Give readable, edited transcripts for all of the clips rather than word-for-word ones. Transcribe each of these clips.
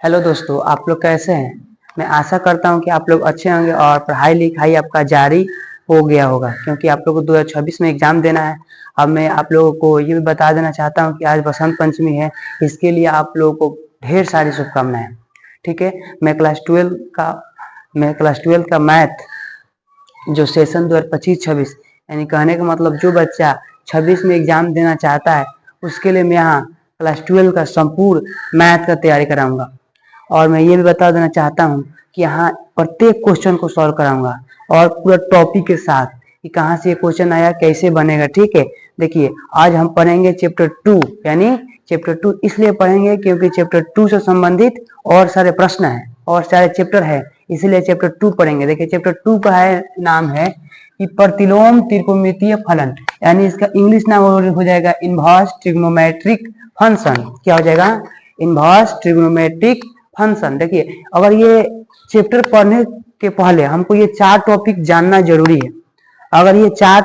Hello दोस्तों, आप लोग कैसे हैं। मैं आशा करता हूं कि आप लोग अच्छे होंगे और पढ़ाई लिखाई आपका जारी हो गया होगा, क्योंकि आप लोगों को 2026 में एग्जाम देना है। अब मैं आप लोगों को ये भी बता देना चाहता हूं कि आज बसंत पंचमी है। इसके लिए आप लोगों को ढेर सारी शुभकामनाएं। ठीक है। मैं क्लास 12 का मैथ जो सेशन 2025-26 यानी कहने का मतलब जो बच्चा 26 में एग्जाम देना चाहता है उसके लिए मैं यहाँ क्लास 12 का संपूर्ण मैथ का तैयारी कराऊंगा। और मैं ये भी बता देना चाहता हूँ कि यहाँ प्रत्येक क्वेश्चन को सॉल्व कराऊंगा और पूरा टॉपिक के साथ कि कहाँ से ये क्वेश्चन आया, कैसे बनेगा। ठीक है। देखिए, आज हम पढ़ेंगे चैप्टर 2, यानी चैप्टर 2 इसलिए पढ़ेंगे क्योंकि चैप्टर 2 से संबंधित और सारे प्रश्न हैं और सारे चैप्टर है, इसलिए चैप्टर 2 पढ़ेंगे। देखिए, चैप्टर 2 का नाम है कि प्रतिलोम त्रिकोणमितीय फलन, यानी इसका इंग्लिश नाम हो जाएगा इनवर्स ट्रिग्नोमेट्रिक फंक्शन। क्या हो जाएगा? Inverse trigonometric function. देखिए, अगर ये चैप्टर पढ़ने के पहले हमको ये 4 टॉपिक जानना जरूरी है। अगर ये 4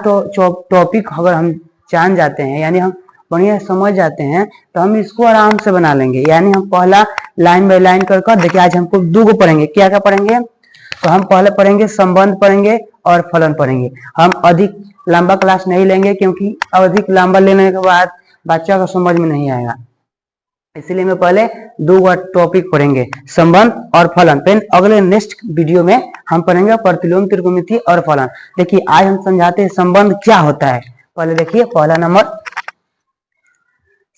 टॉपिक अगर हम जान जाते हैं, यानी हम बढ़िया समझ जाते हैं, तो हम इसको आराम से बना लेंगे। यानी हम पहला लाइन बाय लाइन कर देखिए, आज हमको 2 को पढ़ेंगे। क्या क्या पढ़ेंगे? तो हम पहले पढ़ेंगे संबंध पढ़ेंगे और फलन पढ़ेंगे। हम अधिक लंबा क्लास नहीं लेंगे, क्योंकि अधिक लंबा लेने के बाद बच्चा को समझ में नहीं आएगा। इसलिए मैं पहले 2 टॉपिक पढ़ेंगे, संबंध और फलन। फिर अगले नेक्स्ट वीडियो में हम पढ़ेंगे प्रतिलोम त्रिकोणमिति और फलन। देखिए, आज हम समझाते हैं संबंध क्या होता है। पहले देखिए, पहला नंबर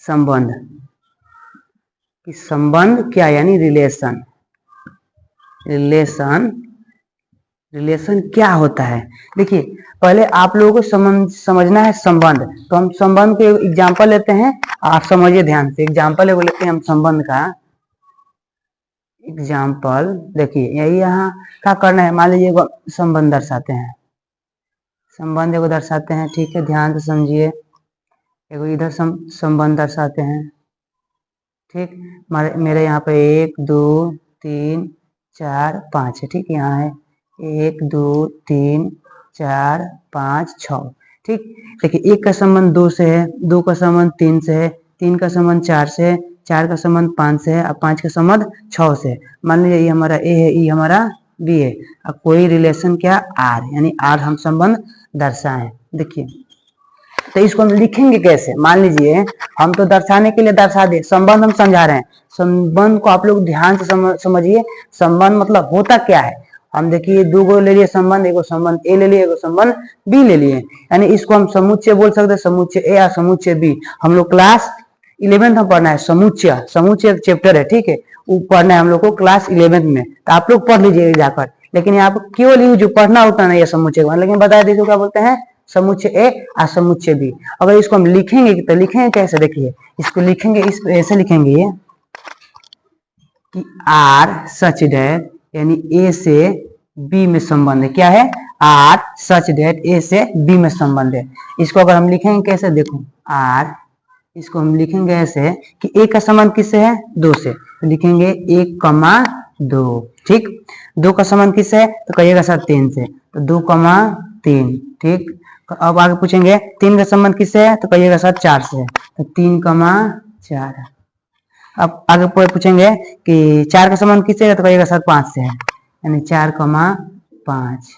संबंध। कि संबंध क्या, यानी रिलेशन। रिलेशन क्या होता है? देखिए, पहले आप लोगों को समझना है संबंध। तो हम संबंध के एग्जांपल लेते हैं, आप समझिए ध्यान से। एग्जांपल एगो लेते हैं हम संबंध का एग्जांपल। देखिए, यही यहाँ क्या करना है, मान लीजिए एगो संबंध दर्शाते हैं, संबंध एगो दर्शाते हैं। ठीक है, ध्यान से समझिए। एगो इधर संबंध दर्शाते हैं। ठीक, मेरे यहाँ पे 1 2 3 4 5 है। ठीक, यहाँ है 1 2 3 4 5 6। ठीक, देखिए, 1 का संबंध 2 से है, 2 का संबंध 3 से है, 3 का संबंध 4 से है, 4 का संबंध 5 से है और 5 का संबंध 6 से है। मान लीजिए ये हमारा ए है, ये हमारा बी है। अब कोई रिलेशन क्या, आर, यानी आर हम संबंध दर्शाएं। देखिए, तो इसको हम लिखेंगे कैसे? मान लीजिए हम तो दर्शाने के लिए दर्शा दे, संबंध हम समझा रहे हैं। संबंध को आप लोग ध्यान से समझिए। संबंध मतलब होता क्या है। हम देखिए 2 गो ले लिए संबंध, एगो संबंध ए ले लिए, एगो संबंध बी ले लिए, यानी इसको हम समुच्चय बोल सकते हैं, समुच्चय ए या समुच्चय बी। हम लोग क्लास 11 में पढ़ना है समुच्चय एक चैप्टर है। ठीक है, वो पढ़ना है हम लोग को क्लास 11 में। तो आप लोग पढ़ लीजिए जाकर। लेकिन यहाँ पर केवल जो पढ़ना होता नहीं है समुच्चय, लेकिन बता दीजिए क्या बोलते हैं, समुच्चय ए और समुच्चय बी। अगर इसको हम लिखेंगे तो लिखेंगे कैसे? देखिए, इसको लिखेंगे ऐसे लिखेंगे ये कि आर सच डेट, यानी ए से बी में संबंध है। क्या है? आर सच डेट ए से बी में संबंध है। इसको अगर हम लिखेंगे कैसे, देखो आर, इसको हम लिखेंगे ऐसे कि ए का संबंध किससे है? 2 से। तो लिखेंगे 1,2। ठीक, 2 का संबंध किससे है? तो कहिएगा सर 3 से, तो 2,3। ठीक, अब आगे पूछेंगे 3 का संबंध किससे है? तो कहिएगा सर 4 से है, तो 3,4। अब आगे पूछेंगे कि 4 का संबंध किससे है? तो कहिएगा सर 5 से है, यानी 4,5।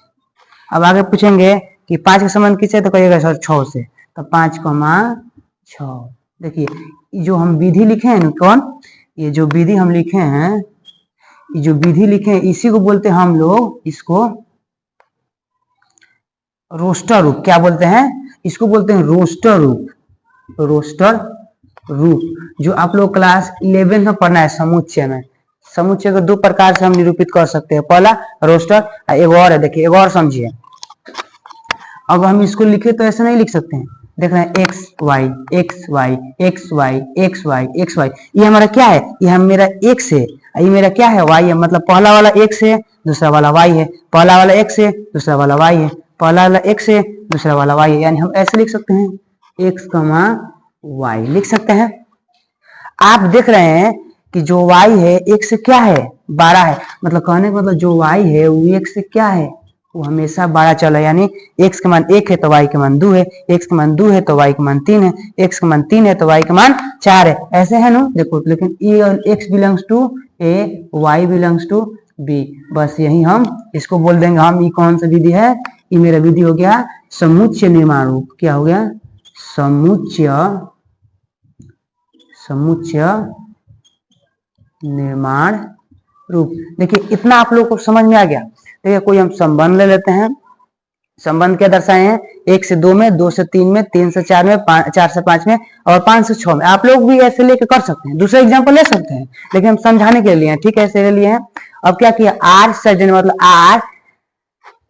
अब आगे पूछेंगे कि 5 का संबंध किससे है? तो कहिएगा सर 6 से, तो 5,6। देखिए, जो हम विधि लिखे हैं, कौन, ये जो विधि हम लिखे हैं, ये जो विधि लिखे हैं, इसी को बोलते हैं हम लोग, इसको रोस्टर रूप। क्या बोलते हैं? इसको बोलते हैं रोस्टर रूप। रोस्टर रूप जो आप लोग क्लास 11 में पढ़ना है समुच्चय में। समुच्चय को 2 प्रकार से हम निरूपित कर सकते हैं। पहला रोस्टर, एक और है। देखिए, एक और समझिए। अब हम इसको लिखे तो ऐसे नहीं लिख सकते हैं। देख रहे हैं x y x y x y x y x y. ये हमारा क्या है? ये मेरा एक्स है, ये मेरा क्या है? वाई है। मतलब पहला वाला एक्स है, दूसरा वाला वाई है। पहला वाला एक्स है, दूसरा वाला वाई है। पहला वाला एक्स है, दूसरा वाला वाई है। यानी हम ऐसे लिख सकते हैं, एक्स कमा वाई लिख सकते हैं। आप देख रहे हैं कि जो वाई है एक्स से क्या है? 12 है। मतलब कहने का मतलब जो वाई है वो एक्स से क्या है? वो हमेशा 12 चला। यानी एक्स का मान 1 है तो वाई का मान 2 है, एक्स का मान 2 है तो वाई का मान 3 है, एक्स का मान 3 है तो वाई का मान 4 है। ऐसे है ना, देखो। लेकिन ये x belongs to A, y belongs to B. बस यही हम इसको बोल देंगे हम, ये कौन सा विधि है, ये मेरा विधि हो गया समुच्चय निर्माण रूप। क्या हो गया, समुच्चय निर्माण रूप। देखिए इतना आप लोग को समझ में आ गया। देखिए कोई हम संबंध ले लेते हैं, संबंध क्या दर्शाए हैं, 1 से 2 में, 2 से 3 में, 3 से 4 में, 4 से 5 में और 5 से 6 में। आप लोग भी ऐसे लेके कर सकते हैं, दूसरा एग्जाम्पल ले सकते हैं, लेकिन हम समझाने के लिए, ठीक है, ऐसे ले लिए हैं। अब क्या किया, आर सजन मतलब आर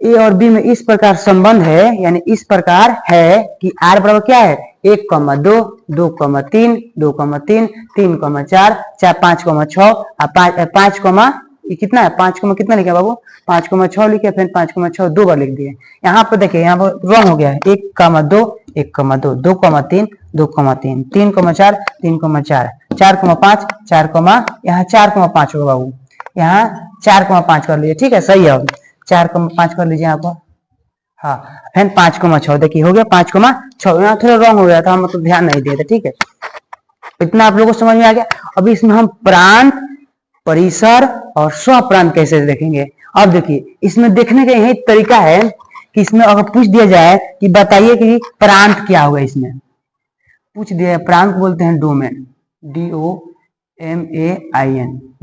ए और बी में इस प्रकार संबंध है, यानी इस प्रकार है कि आर बराबर क्या है, 1,2, 2,3, 2,3, 3,4, 5,6 और 5, ये कितना है, 5, कितना लिखा बाबू, 5,6 लिखे, फिर 5,6 दो बार लिख दिए। यहाँ पर देखिए, यहाँ पर रॉन्ग हो गया है, 1,2, 1,2, 2,3, 2,3, 3,4, 3,4, 4,5, 4, यहाँ 4,5 होगा बाबू, यहाँ 4,5 कर लीजिए, ठीक है, सही है, 4,5 कर लीजिए यहाँ पर। हाँ, फिर 5,6 देखिए हो गया 5,6, यहाँ थोड़ा रॉन्ग हो गया था, हम मतलब ध्यान नहीं दिए थे, ठीक है। इतना आप लोगों को समझ में आ गया। अभी इसमें हम प्रांत, परिसर और स्वप्रांत कैसे देखेंगे। अब देखिए इसमें देखने का यही तरीका है कि इसमें अगर पूछ दिया जाए कि बताइए कि प्रांत क्या होगा, इसमें पूछ दिया है, प्रांत बोलते हैं डोमेन, DOMAIN,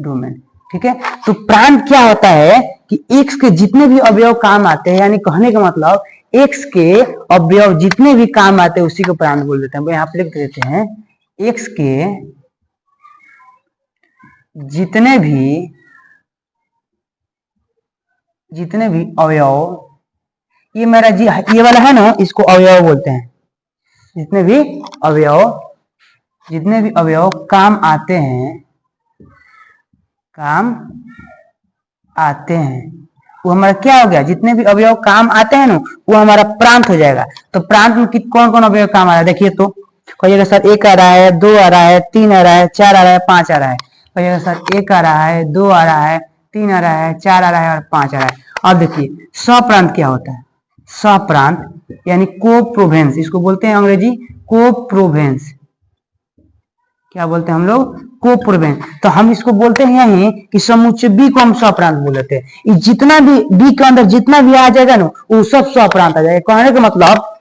डोमेन, ठीक है। तो प्रांत क्या होता है कि x के जितने भी अवयव काम आते हैं, यानी कहने का मतलब x के अवयव जितने भी काम आते हैं उसी को प्रांत बोल देते हैं। यहाँ पे लिख देते हैं, x के जितने भी अवयव, ये मेरा जी ये वाला है ना, इसको अवयव बोलते हैं। जितने भी अवयव काम आते हैं, वो हमारा क्या हो गया, जितने भी अवयव काम आते हैं ना वो हमारा प्रांत हो जाएगा। तो प्रांत में कौन कौन अवयव काम आ रहा है, देखिए तो कहिएगा सर 1 आ रहा है, 2 आ रहा है, 3 आ रहा है, 4 आ रहा है, 5 आ रहा है। कहिएगा सर 1 आ रहा है, 2 आ रहा है, 3 आ रहा है, 4 आ रहा है और 5 आ रहा है। अब देखिए स्वप्रांत क्या होता है, स्वप्रांत यानी कोप्रोवेंस, इसको बोलते हैं अंग्रेजी कोप्रोवेंस। क्या बोलते हैं हम लोग, कोप्रोवेंस। तो हम इसको बोलते हैं यही कि समुच्चय बी को हम स्वप्रांत बोलते हैं। जितना भी बी के अंदर जितना भी आ जाएगा ना वो सब स्वप्रांत आ जाएगा। कहने का मतलब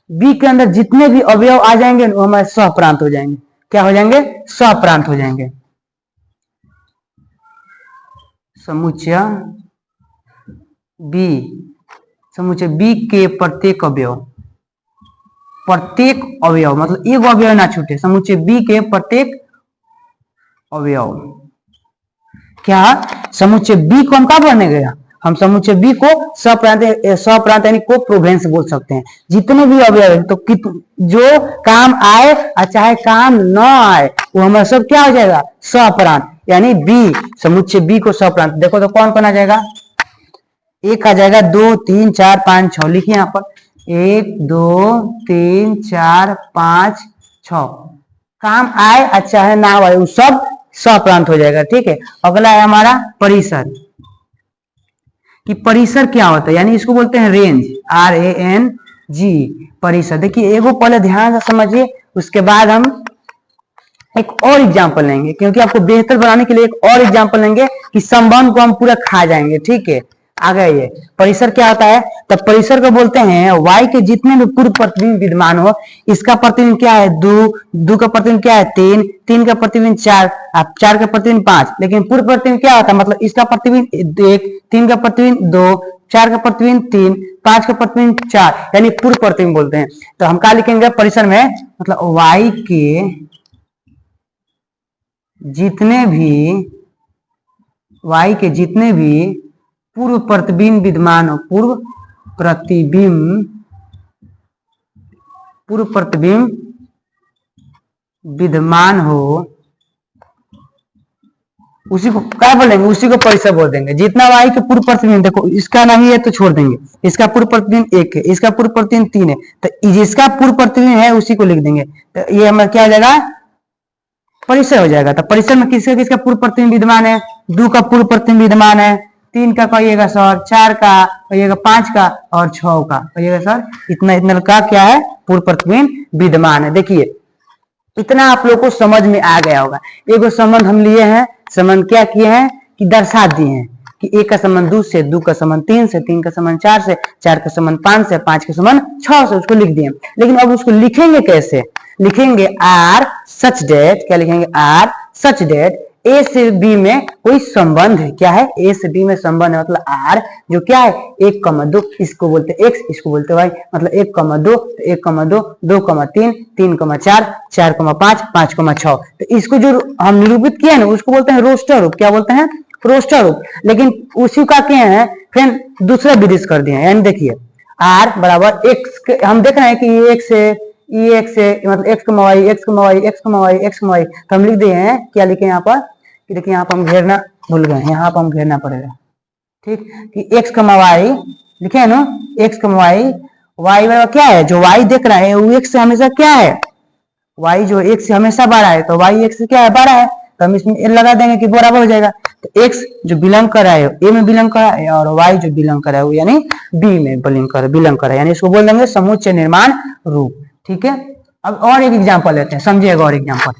बी के अंदर जितने भी अवयव आ जाएंगे वो हमारे स्वप्रांत हो जाएंगे। क्या हो जाएंगे, स्वप्रांत हो जाएंगे। समुच्चय बी के प्रत्येक अवयव मतलब एक अवयव ना छूटे, समुच्चय बी के प्रत्येक अवयव। क्या समुच्चय बी को हम क्या बोलने गया, हम समुच्चय बी को स्वप्रांत यानी कोप्रोवेंस बोल सकते हैं। जितने भी अवयव है तो जो काम आए और चाहे काम न आए वो हमारा सब क्या हो जाएगा, स्वप्रांत यानी बी, समुच्चय बी को स्वप्रांत। देखो तो कौन कौन आ जाएगा, 1 आ जाएगा, 2, 3, 4, 5, 6 लिखिए यहाँ पर, 1, 2, 3, 4, 5, 6 काम आए और चाहे ना आए वो सब स्वप्रांत हो जाएगा, ठीक है। अगला है हमारा परिसर। कि परिसर क्या होता है, यानी इसको बोलते हैं रेंज, RANG परिसर। देखिए एगो पहले ध्यान से समझिए, उसके बाद हम एक और एग्जांपल लेंगे, क्योंकि आपको बेहतर बनाने के लिए एक और एग्जांपल लेंगे कि संबंध को हम पूरा खा जाएंगे, ठीक है। आ गया ये परिसर क्या होता है, तो परिसर को बोलते हैं y के जितने भी पूर्व प्रतिबिंब विद्यमान हो, इसका प्रतिबिंब क्या है 2 का प्रतिबिंब क्या है 3 का प्रतिबिंब 4 का प्रतिबिंब 5, लेकिन पूर्व प्रतिबिंब क्या होता है, मतलब इसका प्रतिबिंब 1, 3 का प्रतिबिंब 2, 4 का प्रतिबिंब 3, 5 का प्रतिबिंब 4, यानी पूर्व प्रतिबिंब बोलते हैं। तो हम क्या लिखेंगे परिसर में, मतलब y के जितने भी पूर्व प्रतिबिंब विद्यमान हो, पूर्व प्रतिबिंब विद्यमान हो, उसी को क्या बोलेंगे, उसी को परिसर बोल देंगे। जितना y के पूर्व प्रतिबिंब, देखो इसका नाम ही है तो छोड़ देंगे, इसका पूर्व प्रतिबिंब 1 है, इसका पूर्व प्रतिबिंब 3 है, तो जिसका पूर्व प्रतिबिंब है उसी को लिख देंगे। तो ये हमारा क्या हो जाएगा, परिसर हो जाएगा। तो परिसर में किसका किसका पूर्व प्रतिबिंब विद्यमान है, 2 का पूर्व प्रतिबिंब विद्यमान है, 3 का कहिएगा सर, 4 का कहिएगा, 5 का और 6 का कहिएगा सर, इतना का क्या है पूर्व प्रतिबिंब विद्यमान है। देखिए इतना आप लोग को समझ में आ गया होगा। एगो संबंध हम लिए हैं संबंध क्या किए हैं कि दर्शा दिए हैं कि एक का संबंध 2 से, 2 का संबंध 3 से, 3 का संबंध 4 से, 4 का संबंध 5 से, 5 का संबंध 6 से, उसको लिख दिए। लेकिन अब उसको लिखेंगे कैसे? लिखेंगे आर सच डेट, क्या लिखेंगे? आर सच डेट ए से बी में कोई संबंध है। क्या है? ए से बी में संबंध है, मतलब आर जो क्या है 1,2, इसको बोलते हैं एक्स, इसको बोलते हैं वाई, मतलब 1,2, 1,2, 2,3, 3,4, 4,5, 5,6। तो इसको जो हम निरूपित किए हैं ना उसको बोलते हैं रोस्टर रूप। क्या बोलते हैं? रोस्टर रूप। लेकिन उसी का किए हैं फिर दूसरा विधि कर दिए हैं। यानी देखिए आर बराबर एक्स, हम देख रहे हैं कि ये एक्स है, ये एक्स है, मतलब एक्स कमा वाई, एक्स कमा वाई, एक्स कमा वाई, एक्स कमा वाई। तो हम लिख दिए हैं, क्या लिखे यहाँ पर कि देखिए यहाँ पर हम घेरना भूल गए, यहाँ पर हम घेरना पड़ेगा, ठीक, कि एक्स कमा वाई लिखे है ना, एक्स कमा वाई, वाई बराबर क्या है? जो वाई देख रहा है वो एक्स से हमेशा क्या है? वाई जो एक्स से हमेशा बड़ा है, तो वाई एक्स से क्या है? बड़ा है। तो हम इसमें लगा देंगे कि बराबर हो जाएगा। तो एक्स जो बिलोंग कर रहा है ए में बिलोंग कर रहा है, और वाई जो बिलोंग कर रहा है वो यानी बी में बिलोंग कर रहा है, यानी इसको बोल देंगे समुच्चय निर्माण रूप। ठीक है, अब और एक एग्जांपल लेते हैं, समझिएगा। और एग्जांपल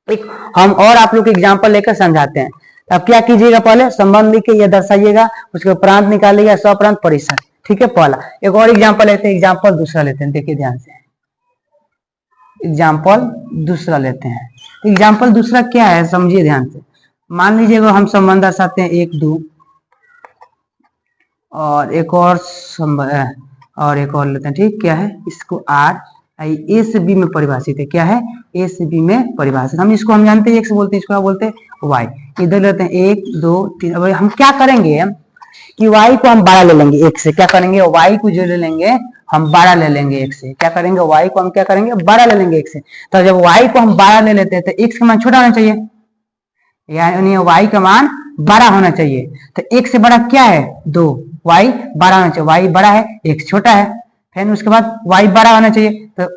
एक हम और आप लोग एग्जांपल लेकर समझाते हैं। अब क्या कीजिएगा, पहले संबंध लिख के ये दर्शाइएगा, उसके प्रांत निकालिएगा, स्वप्रांत परिसर। ठीक है, पहला। एक और एग्जांपल लेते हैं, एग्जांपल दूसरा लेते हैं, देखिए ध्यान से। एग्जाम्पल दूसरा लेते हैं। एग्जाम्पल दूसरा क्या है, समझिए ध्यान से। मान लीजिएगा हम संबंध दर्शाते हैं 1, 2 और एक और संबंध और एक और लेते हैं। ठीक, क्या है? इसको आर ए से बी में परिभाषित है। क्या है? ए से बी में परिभाषित। हम इसको हम जानते हैं एक्स बोलते हैं, इसको क्या बोलते हैं? वाई। इधर लेते हैं 1, 2, 3। अब हम क्या करेंगे कि वाई को हम 12 ले लेंगे एक से। क्या करेंगे? वाई को जो ले लेंगे हम 12 ले लेंगे एक से। क्या करेंगे? वाई को हम क्या करेंगे? 12 ले लेंगे एक से। तो जब वाई को हम 12 ले लेते हैं तो एक्स का मान छोटा होना चाहिए, यानी वाई का मान 12 होना चाहिए। तो एक से बड़ा क्या है? 2। वाई 12 होना चाहिए, वाई बड़ा है, एक्स छोटा है। फिर उसके बाद वाई 12 होना चाहिए, तो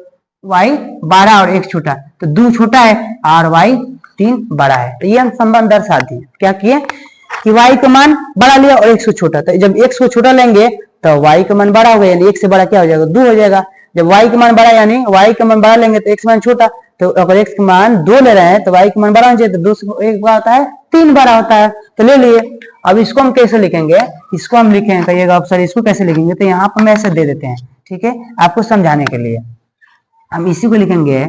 वाई 12 और एक्स छोटा, तो 2 छोटा है और वाई 3 बड़ा है। तो ये हम संबंध दर्शा दिए। क्या किए कि वाई का मान बड़ा लिया और एक्स को छोटा। तो जब एक्स को छोटा लेंगे तो वाई का मान बड़ा हो गया, यानी एक से बड़ा क्या हो जाएगा? 2 हो जाएगा। जब वाई का मान बड़ा यानी वाई का मान बड़ा लेंगे तो एक्स मान छोटा। तो अगर एक्स का मान 2 ले रहे हैं तो वाई का मान बड़ा होना चाहिए, तो 2 से 1 बड़ा होता है 3 बड़ा होता है। तो ले लिए। अब इसको हम कैसे लिखेंगे? इसको हम लिखेंगे, कहिएगा अब सर इसको कैसे लिखेंगे? तो यहाँ पर हम ऐसे दे देते हैं, ठीक है, आपको समझाने के लिए। हम इसी को लिखेंगे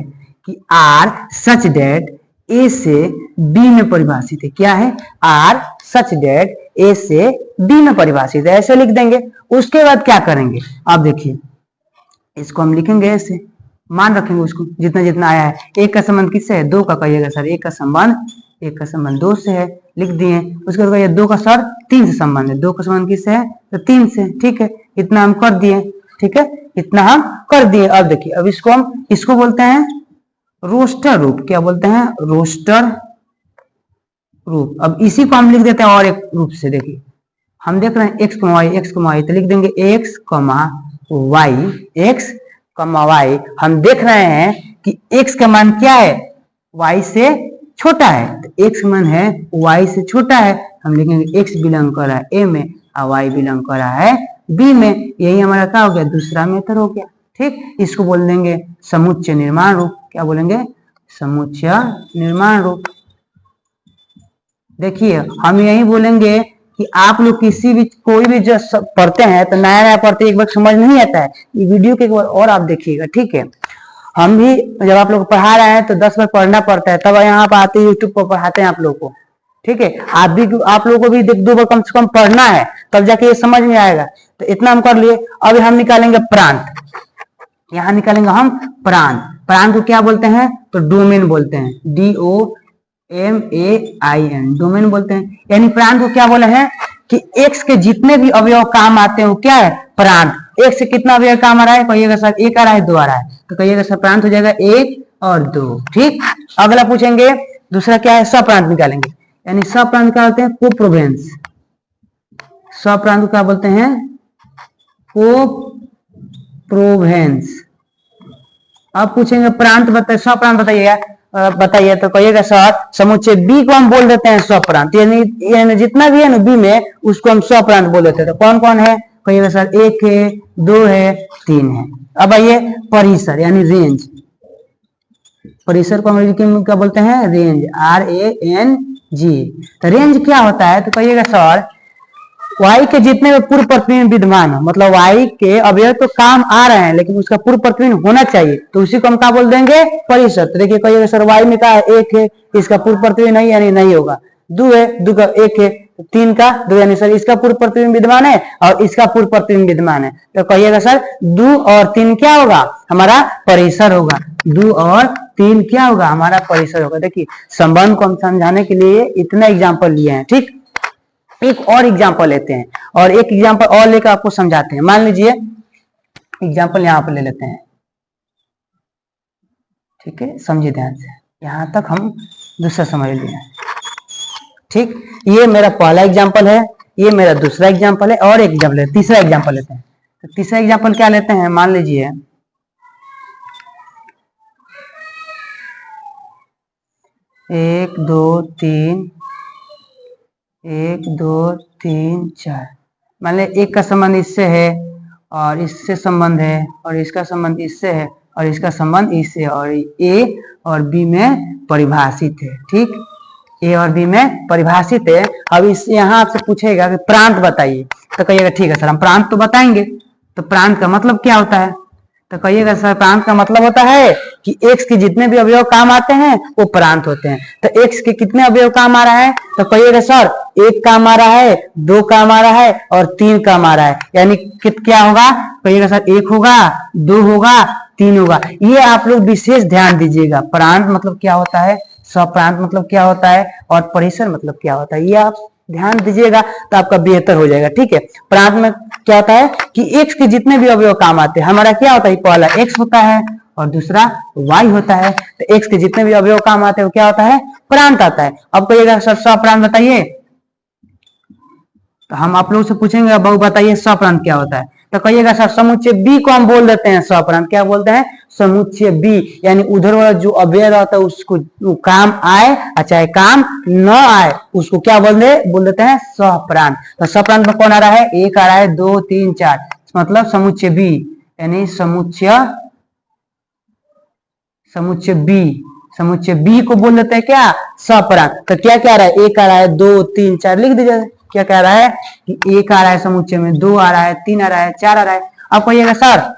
कि आर सच डेट ए से बी में परिभाषित है। क्या है? आर सच डेट ए से बी में परिभाषित है, ऐसे लिख देंगे। उसके बाद क्या करेंगे? आप देखिए, इसको हम लिखेंगे ऐसे, मान रखेंगे उसको जितना जितना आया है। एक का संबंध किससे है? 2 का। कहिएगा सर एक का संबंध 2 से है, लिख दिए। उसके बाद कहिए 2 का सर 3 से संबंध है। 2 का संबंध किससे है? तो 3 से। ठीक है, इतना हम कर दिए। ठीक है, इतना हम कर दिए। अब देखिए, अब इसको बोलते हैं रोस्टर रूप। क्या बोलते हैं? रोस्टर रूप। अब इसी को हम लिख देते हैं और एक रूप से। देखिए हम देख रहे हैं एक्स कमा वाई, तो लिख देंगे एक्स कमा वाई। हम देख रहे हैं कि एक्स का मान क्या है? वाई से छोटा है। तो एक्स मान है वाई से छोटा है, हम लिखेंगे एक्स बिलोंग कर रहा है ए में और वाई बिलोंग कर रहा है बी में। यही हमारा क्या हो गया? दूसरा मेथड हो गया। ठीक, इसको बोल देंगे समुच्चय निर्माण रूप। क्या बोलेंगे? समुच्चय निर्माण रूप। देखिए हम यही बोलेंगे कि आप लोग किसी भी कोई भी जो पढ़ते हैं तो नया नया पढ़ते एक बार समझ नहीं आता है, ये वीडियो के एक बार और आप देखिएगा। ठीक है, हम भी जब आप लोग पढ़ा रहे हैं तो 10 बार पढ़ना पड़ता है, तब यहाँ पर आते यूट्यूब पर पढ़ाते हैं आप लोग को। ठीक है, आप लोगों को भी 2 बार कम से कम पढ़ना है, तब जाके ये समझ में आएगा। तो इतना हम कर लिए। अब हम निकालेंगे प्रांत। यहाँ निकालेंगे हम प्रांत। प्रांत को क्या बोलते हैं? तो डोमेन बोलते हैं, DOMAIN, डोमेन बोलते हैं। यानी प्रांत को क्या बोले हैं कि एक्स के जितने भी अवयव काम आते हैं वो क्या है? प्रांत। एक से कितना अवयव काम आ रहा है? कहिएगा सर 1 आ रहा है, 2 आ रहा है, तो कहिएगा सर प्रांत हो जाएगा 1 और 2। ठीक, अगला पूछेंगे दूसरा क्या है? स्वप्रांत निकालेंगे। यानी स्वप्रांत क्या होते हैं? कोप्रोवेंस। स्वप्रांत को क्या बोलते हैं? कोप्रोवेंस। अब पूछेंगे प्रांत बताइए, स्वप्रांत बताइए, तो कहिएगा सर समुच्चय बी को हम बोल देते हैं स्वप्रांत। यानी जितना भी है ना बी में उसको हम स्वप्रांत बोल देते हैं। तो कौन कौन है? कहिएगा सर 1 है, 2 है, 3 है। अब आइए परिसर यानी रेंज। परिसर को अंग्रेजी में क्या बोलते हैं? Range, RANGE। जी। तो रेंज क्या होता है, तो कहिएगा सर y के जितने भी पूर्व प्रतिबिंब विद्यमान हो, मतलब y के अवयव तो काम आ रहे हैं लेकिन उसका पूर्व प्रतिबिंब होना चाहिए, तो उसी को हम क्या बोल देंगे, परिशत। देखिए कहिएगा सर y में क्या है, 1 है, इसका पूर्व प्रतिबिंब नहीं यानी नहीं होगा। 2 है, 2 का 1 है, 3 का 2 यानी सर इसका पूर्व प्रतिबिंब विद्यमान है और इसका पूर्व प्रतिबिंब विद्यमान है, तो कहिएगा सर 2 और 3 क्या होगा, हमारा परिसर होगा। 2 और 3 क्या होगा, हमारा परिसर होगा। देखिए संबंध को हम समझाने के लिए इतना एग्जाम्पल लिए हैं, ठीक। एक और एग्जाम्पल लेते हैं और एक एग्जाम्पल और लेकर आपको समझाते हैं। मान लीजिए एग्जाम्पल यहाँ पर ले लेते हैं, ठीक है, समझिए ध्यान से, यहां तक हम दूसरा समझ लिए, ठीक। ये मेरा पहला एग्जाम्पल है, ये मेरा दूसरा एग्जाम्पल है, और एक एग्जाम्पल है, तीसरा एग्जाम्पल लेते हैं। तो तीसरा एग्जाम्पल क्या लेते हैं, मान लीजिए 1 2 3 1 2 3 4, मान लीजिए एक का संबंध इससे है और इससे संबंध है और इसका संबंध इससे है और इसका संबंध इससे, और ए और बी में परिभाषित है, ठीक। ए और बी में परिभाषित है। अब इस यहाँ आपसे पूछेगा कि प्रांत बताइए, तो कहिएगा ठीक है सर हम प्रांत तो बताएंगे। तो प्रांत का मतलब क्या होता है, तो कहिएगा सर प्रांत का मतलब होता है कि x के जितने भी अवयव काम आते हैं वो प्रांत होते हैं। तो x के कितने अवयव काम आ रहा है, तो कहिएगा सर 1 काम आ रहा है, 2 काम आ रहा है और 3 काम आ रहा है, यानी क्या होगा, कहिएगा सर 1 होगा, 2 होगा, 3 होगा। ये आप लोग विशेष ध्यान दीजिएगा, प्रांत मतलब क्या होता है, स्वप्रांत मतलब क्या होता है और परिसर मतलब क्या होता है, ये आप ध्यान दीजिएगा तो आपका बेहतर हो जाएगा, ठीक है। प्रांत में क्या होता है कि x के जितने भी अवयव काम आते हैं, हमारा क्या होता है, पहला x होता है और दूसरा y होता है। तो x के जितने भी अवयव काम आते हैं वो क्या होता है, प्रांत आता है। अब कहिएगा सर स्वप्रांत बताइए, तो हम आप लोगों से पूछेंगे अब बताइए स्वप्रांत क्या होता है, तो कहिएगा सर समुच्चय बी को हम बोल देते हैं स्वप्रांत, क्या बोलते हैं, समुच्चय बी, यानी उधर वाला जो अवयव रहता है उसको काम आए और चाहे काम न आए उसको क्या बोल देते हैं स्वप्रांत। तो स्वप्रांत में कौन आ रहा है, 1 आ रहा है, 2 3 4, मतलब समुच्चय बी, यानी समुच्चय बी को बोल देते हैं क्या, स्वप्रांत। तो क्या क्या आ रहा है, 1 आ रहा है, 2 3 4 लिख दीजिए। क्या कह रहा है कि 1 आ रहा है समुच्चय में, 2 आ रहा है, 3 आ रहा है, 4 आ रहा है। अब कहिएगा सर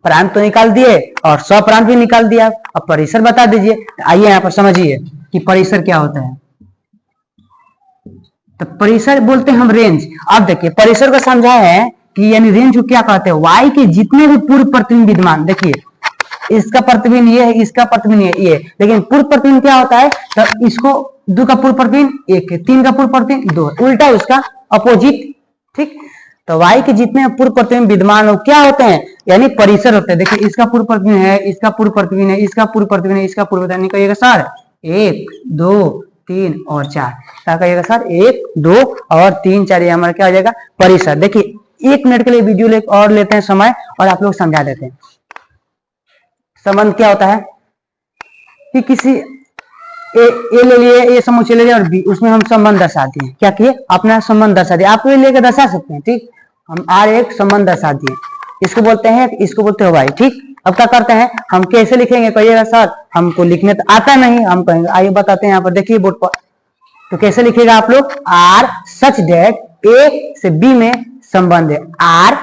प्रांत तो निकाल दिए और स्वप्रांत भी निकाल दिया, अब परिसर बता दीजिए। आइए यहाँ पर समझिए कि परिसर क्या होता है। तो परिसर बोलते हैं हम रेंज। अब देखिए परिसर को समझा है कि यानी रेंज को क्या कहते हैं, वाई के जितने भी पूर्व प्रतिबिंब विद्यमान, देखिए इसका प्रतिबिंब ये है, इसका प्रतिबिंब ये है, लेकिन पूर्व प्रतिबिंब क्या होता है, तो इसको 2 का पूर्व प्रतिबिंब 1 है, 3 का पूर्व प्रतिबिंब 2 है, उल्टा उसका अपोजिट, ठीक। तो y के जितने पूर्व प्रतिबिंब विद्यमान हो क्या होते हैं, यानी परिसर होते हैं। देखिए इसका पूर्व प्रतिबिंब है, इसका पूर्व प्रतिबिंब है, इसका पूर्व प्रतिबिंब है, इसका पूर्व प्रतिबिंब, कहिएगा सर 1 2 3 और 4, क्या कहिएगा सर 1 2 और 3 4, ये हमारा क्या हो जाएगा परिसर। देखिए 1 मिनट के लिए वीडियो और लेते हैं समय और आप लोग समझा देते हैं। संबंध क्या होता है कि किसी ए ले लिए, ए समुच्चय ले लिया और बी, उसमें हम संबंध दर्शा दिए, क्या किए अपना संबंध दर्शा दिए, आप लेकर दर्शा सकते हैं, ठीक। हम एक संबंध दर्शा दिए, इसको बोलते हैं, इसको बोलते हैं वाई, ठीक। अब क्या करते हैं हम कैसे लिखेंगे, कहिएगा सर हमको लिखने तो आता नहीं, हम कहेंगे आइए बताते हैं, यहाँ पर देखिए बोर्ड पर, तो कैसे लिखेगा आप लोग, आर सच डेट ए से बी में संबंध है, आर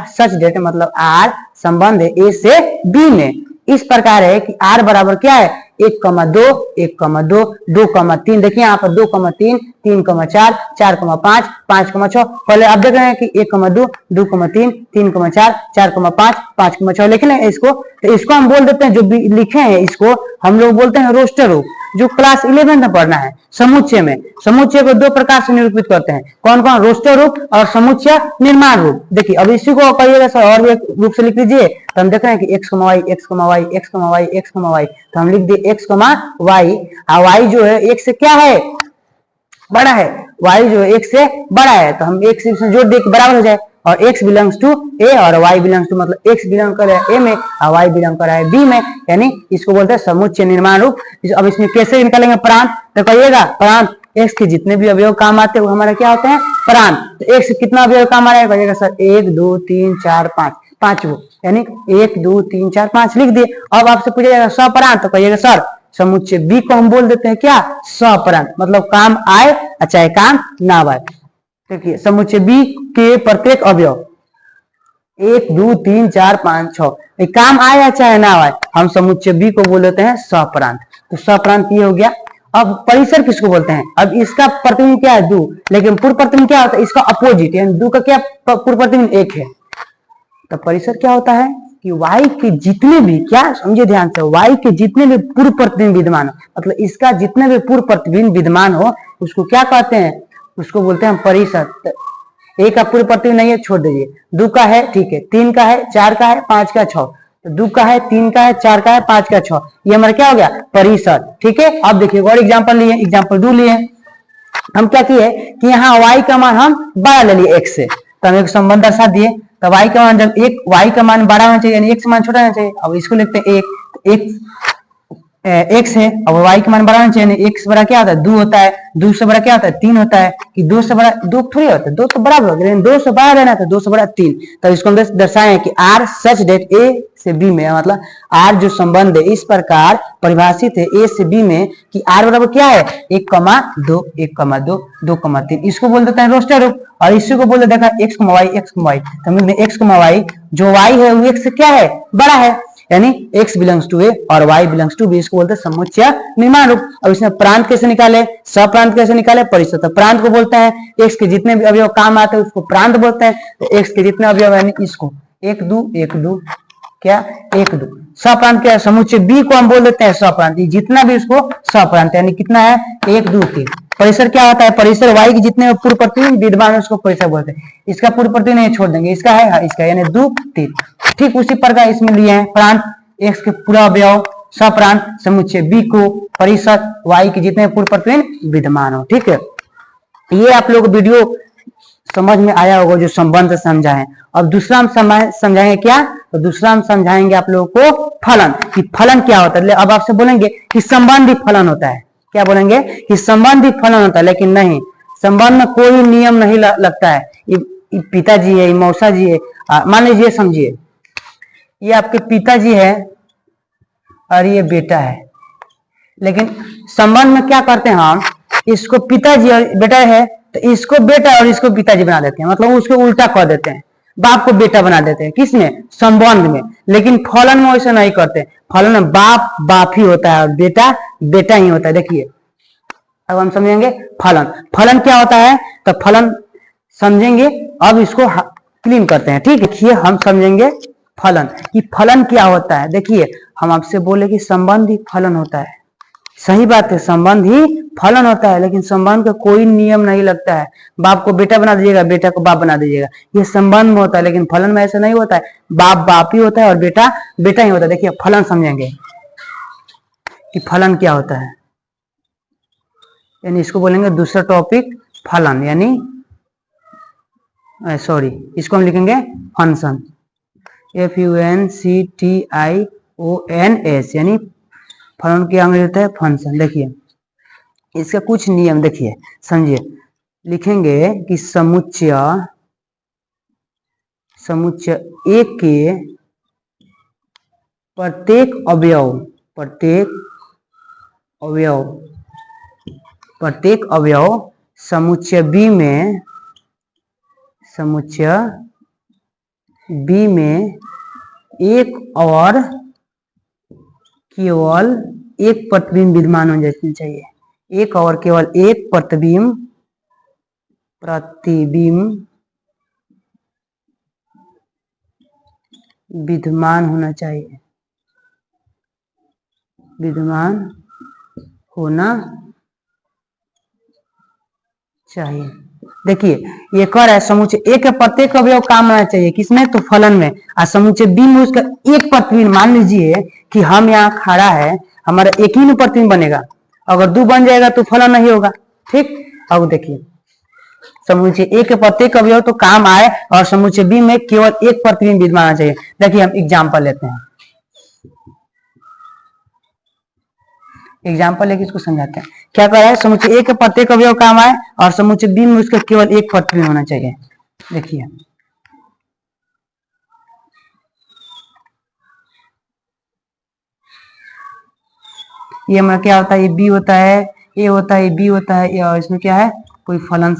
सच डेट मतलब आर संबंध है ए से बी में, इस प्रकार है कि आर बराबर क्या है 1,2 1,2 2,3, देखिए यहाँ पर 2,3 3,4 4,5 5,6, पहले आप देख रहे हैं कि 1,2 2,3 3,4 4,5 5,6 लिख लें इसको, तो इसको हम बोल देते हैं, जो लिखे हैं इसको हम लोग बोलते हैं रोस्टर रूप, जो क्लास 11 में पढ़ना है। समुच्चय में समुच्चय को 2 प्रकार से निरूपित करते हैं, कौन कौन, रोस्टर रूप और समुच्चय निर्माण रूप। देखिए अब इसी को कहिएगा सर और भी एक रूप से लिख लीजिए, तो हम देख रहे हैं कि x, y x, y x, y x, y, तो हम लिख दिए x, y, y जो है x से क्या है बड़ा है, y जो है x से बड़ा है, तो हम x से जोड़ दे बराबर हो जाए, और x बिलोंग्स टू a और y बिलोंग्स टू, मतलब x बिलोंग कर रहा है a में और y बिलोंग कर रहा है b में, यानी इसको बोलते हैं समुच्चय निर्माण रूप। अब इसमें कैसे निकालेंगे प्रांत, तो कहिएगा प्रांत x के जितने भी अवयव काम आते हैं वो हमारा क्या होते हैं प्रांत। तो x से कितना अवयव काम आ रहा है, कहिएगा सर 1 2 3 4 5, 5 यानी 1 2 3 4 5 लिख दिए। अब आपसे पूछा जाएगा स्वप्रांत, तो कहिएगा सर समुच्चय बी को हम बोल देते हैं क्या, सप्रांत, मतलब काम आए चाहे काम ना आए। देखिए समुच्चय बी के प्रत्येक अवयव 1 2 3 4 5 6 काम आए या चाहे ना आए, हम समुच्चय बी को बोल देते हैं सप्रांत। तो सप्रांत ये हो गया। अब परिसर किसको बोलते हैं, अब इसका प्रतिबिंब क्या है, दो, लेकिन पूर्व प्रतिबिंब क्या होता है, इसका अपोजिट, यानी दो का क्या पूर्व प्रतिबिंब एक है। तो परिसर क्या होता है कि y के जितने भी, क्या समझे ध्यान से, y के जितने भी पूर्व प्रतिबिंब विद्यमान हो, मतलब इसका जितने भी पूर्व प्रतिबिंब विद्यमान हो उसको क्या कहते हैं, उसको बोलते हैं परिसर। एक का पूर्व प्रतिबिंब नहीं है, छोड़ दीजिए। दो का है, ठीक है, तीन का है, चार का है, पांच का, छह। तो दो का है, तीन का है, चार का है, पांच का, छह, ये हमारा क्या हो गया, परिसर। ठीक है, अब देखिए और एग्जाम्पल लिए, एग्जाम्पल दो लिए। हम क्या किए कि यहाँ y का मान हम बड़ा ले लिए x से, तो हम एक संबंध दर्शा दिए। तो y का मान जब एक, y का मान बड़ा होना चाहिए यानी x मान छोटा होना चाहिए। अब इसको लिखते हैं एक, x है, अब y का मान बड़ा होना चाहिए, x बड़ा क्या होता है, 2 होता है, 2 से बड़ा क्या होता है, 3 होता है, कि 2 से बड़ा 2 थोड़ी होता है, 2 तो बराबर होगा, लेकिन 2 से बड़ा रहना था, 2 से बड़ा 3। तो इसको हम दर्शाए कि r सच डेट a से b में, मतलब r जो संबंध है इस प्रकार परिभाषित है a से b में कि r बराबर क्या है, 1,2 1,2 2,3, इसको बोल देते हैं रोस्टर रूप। और इसी को बोल देते हैं x, y x, y। तो x, y जो y है वो x से क्या है, बड़ा है, यानी x बिलोंग्स टू ए और y बिलोंग्स टू बी, इसको बोलते हैं समुच्चय निर्माण रूप। अब इसमें प्रांत कैसे निकाले, सप्रांत कैसे निकाले, परिसर। तो प्रांत को बोलते हैं x के जितने भी अवयव काम आते हैं उसको प्रांत बोलते हैं। तो x के जितने अवयव यानी इसको 1 2 1 2 क्या 1 2। सप्रांत क्या है, समुच्चय b को हम बोल देते हैं सप्रांत, जितना भी उसको सप्रांत, यानी कितना है 1 2 3। परिसर क्या होता है, परिसर y के जितने पूर्व प्रतिबिंब विद्यमान है उसको परिसर बोलते हैं। इसका पूर्व प्रतिबिंब नहीं छोड़ देंगे, इसका है इसका, यानी 2 3। ठीक उसी प्रकार इसमें लिए हैं प्रांत, x के पूरा अवयव सप्रांत, समुच्चय b को परिसर, y के जितने पूर्व प्रतिबिंब विद्यमान हो। ठीक है, ये आप लोग वीडियो समझ में आया होगा जो संबंध समझा है। अब दूसरा हम समझाएंगे क्या, तो दूसरा हम समझाएंगे आप लोगों को फलन, कि फलन क्या होता है। अब आपसे बोलेंगे कि संबंधी फलन होता है, क्या बोलेंगे कि संबंधी फलन होता है, लेकिन नहीं, संबंध में कोई नियम नहीं लगता है। ये पिताजी है, ये मौसा जी है, मान लीजिए, समझिए ये आपके पिताजी है और ये बेटा है, लेकिन संबंध में क्या करते हैं हम, इसको पिताजी और बेटा है तो इसको बेटा और इसको पिताजी बना देते हैं, मतलब उसको उल्टा कर देते हैं, बाप को बेटा बना देते हैं, किसमें, संबंध में। लेकिन फलन में वैसा नहीं करते, फलन में बाप बाप ही होता है और बेटा बेटा ही होता है। देखिए अब हम समझेंगे फलन, फलन क्या होता है, तो फलन समझेंगे। अब इसको क्लीन करते हैं, ठीक है। देखिए हम समझेंगे फलन, कि फलन क्या होता है। देखिए हम आपसे बोले कि संबंध ही फलन होता है, सही बात है, संबंध ही फलन होता है, लेकिन संबंध का कोई नियम नहीं लगता है, बाप को बेटा बना दीजिएगा, बेटा को बाप बना दीजिएगा, ये संबंध में होता है। लेकिन फलन में ऐसा नहीं होता है, बाप बाप ही होता है और बेटा बेटा ही होता है। देखिए फलन समझेंगे कि फलन क्या होता है, यानी इसको बोलेंगे दूसरा टॉपिक फलन, यानी सॉरी इसको हम लिखेंगे फंक्शन, FUNCTIONS, यानी फलन क्या अंग्रेजी होता है, फंक्शन। देखिए इसका कुछ नियम देखिए समझिए, लिखेंगे कि समुच्चय एक के प्रत्येक अवयव समुच्चय बी में एक और केवल एक प्रतिबिंब विद्यमान होना चाहिए, एक और केवल एक प्रतिबिंब विद्यमान होना चाहिए, विद्यमान होना चाहिए। देखिए ये कह रहा है समुच्चय एक के प्रत्येक अवयव काम आना चाहिए, किसमें, तो फलन में। और समुच्चय बी में उसका एक प्रतिबिंब, मान लीजिए कि हम यहाँ खड़ा है, हमारा एक ही में प्रतिबिंब बनेगा, अगर दो बन जाएगा तो फलन नहीं होगा। ठीक, अब देखिए समुच्चय एक के प्रत्येक अवयव तो काम आए और समुच्चय बी में केवल एक प्रतिबिंब विद्यमान होना चाहिए। देखिए हम एग्जाम्पल लेते हैं, एग्जाम्पल लेके इसको समझाते हैं। क्या कह रहा है, समुच्चय एक के प्रत्येक अवयव काम आए और समुच्चय बी में उसका केवल एक प्रतिबिंब होना चाहिए। देखिए ये हमारा क्या होता है, ये बी होता है, ए होता है, बी होता है, और इसमें क्या है, कोई फलन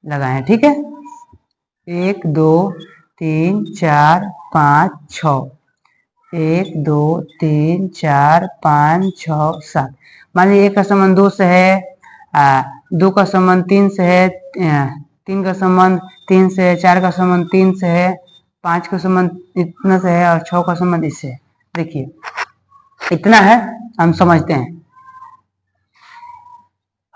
लगाए, ठीक है। 1 2 3 4 5 6, 1 2 3 4 5 6 7। मान लीजिए 1 का संबंध 2 से है, 2 का संबंध 3 से है, 3 का संबंध 3 से है, 4 का संबंध 3 से है, 5 का संबंध इतना से है, और 6 का संबंध इससे है। देखिए इतना है, हम समझते हैं।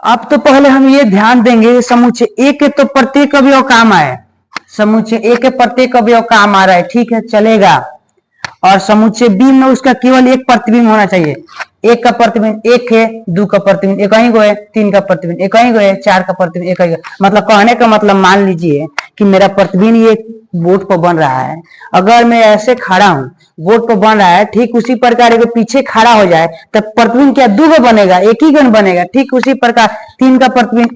अब तो पहले हम ये ध्यान देंगे, समुच्चय ए के तो प्रत्येक अवयव काम आए, समुच्चय ए के प्रत्येक अवयव काम आ रहा है, ठीक है, चलेगा। और समुच्चय बी में उसका केवल एक प्रतिबिंब होना चाहिए। एक का प्रतिबिंब एक है, 2 का प्रतिबिंब एक ही गो है, 3 का प्रतिबिंब एक ही गो है, 4 का प्रतिबिंब एक ही गो। मतलब कहने का मतलब, मान लीजिए कि मेरा प्रतिबिंब ये बोर्ड पर बन रहा है, अगर मैं ऐसे खड़ा हूं, बोर्ड पर बन रहा है, ठीक उसी प्रकार अगर पीछे खड़ा हो जाए तब प्रतिबिंब क्या 2 गो बनेगा, एक ही गण बनेगा। ठीक उसी प्रकार 3 का प्रतिबिंब